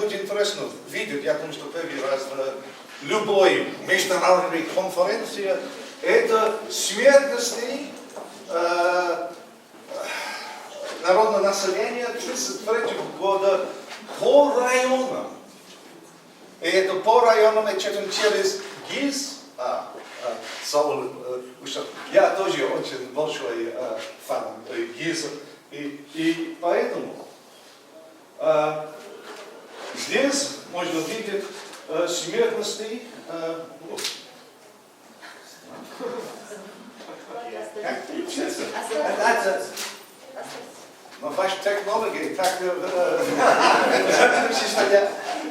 будет интересно видеть, я думаю, что первый раз на любой международной конференции, это смертности народного населения 1933 года по районам. И это по районам, это через ГИС. Саул, я тоже очень большой фан ГИСа. И поэтому здесь можно видеть смертности. Но ваши технологии так...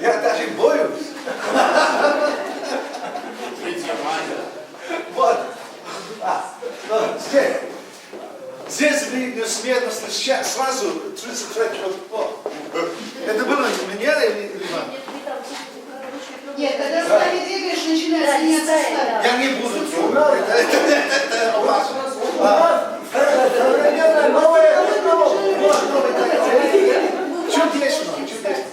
Я даже боюсь. Вот. Здесь видно смертность сразу 33 год. Это было у меня или вам? Нет, когда стали двигаешь, начинает сменяться сталь. Я не буду трогать. Это опасно. Чудесно, чудесно.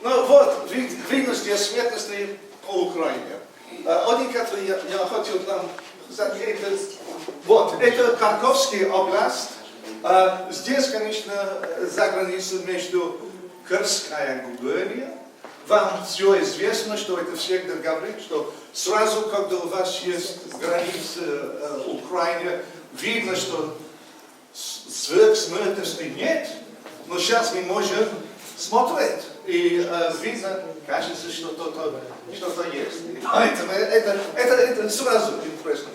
Ну вот, видно здесь смертности по Украине. Один, который я хотел нам заметить, вот, это Харьковская область. Здесь, конечно, за границей между Курская губерния. Вам все известно, что это всегда говорит, что сразу, когда у вас есть граница Украины, видно, что сверхсмертности нет, но сейчас мы можем смотреть. И видно, кажется, что что-то есть. Поэтому это сразу интересно.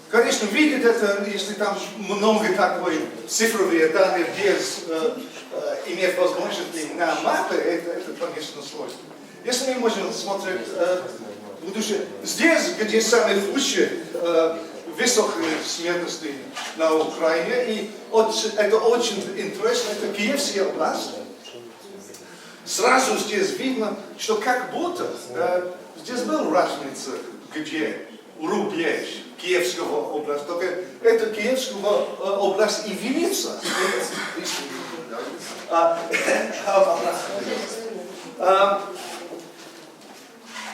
Конечно, видеть это, если там много такой цифровые данные без иметь возможности на мапы, это, конечно, сложно. Если мы можем смотреть будущее, здесь, где самые худшие высокие смертности на Украине, и это очень интересно, это Киевская область. Сразу здесь видно, что как будто здесь была разница, где рубеж Киевского области, только это Киевская область и Винница.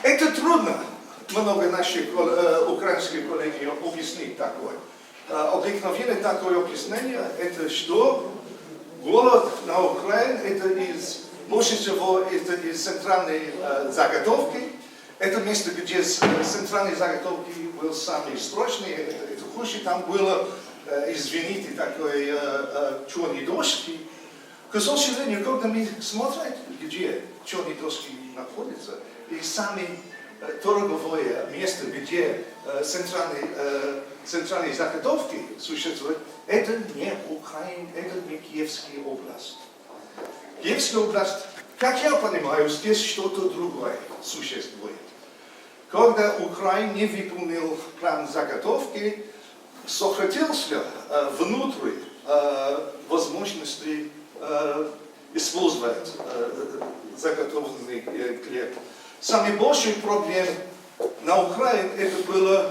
Это трудно много наших украинских коллег объяснить такое. Обыкновенное такое объяснение, это что голод на Украине, это больше всего это из центральной заготовки. Это место, где центральные заготовки были самые срочные, это хуже, там было, извините, такой черные доски. К сожалению, когда мы смотрим, где черные доски находятся, и самое торговое место, где центральные заготовки существуют, это не Украина, это не Киевская область. Киевская область, как я понимаю, здесь что-то другое существует. Когда Украина не выполнил план заготовки, сократился внутри возможности использовать заготовленный хлеб. Самый большой проблем на Украине это было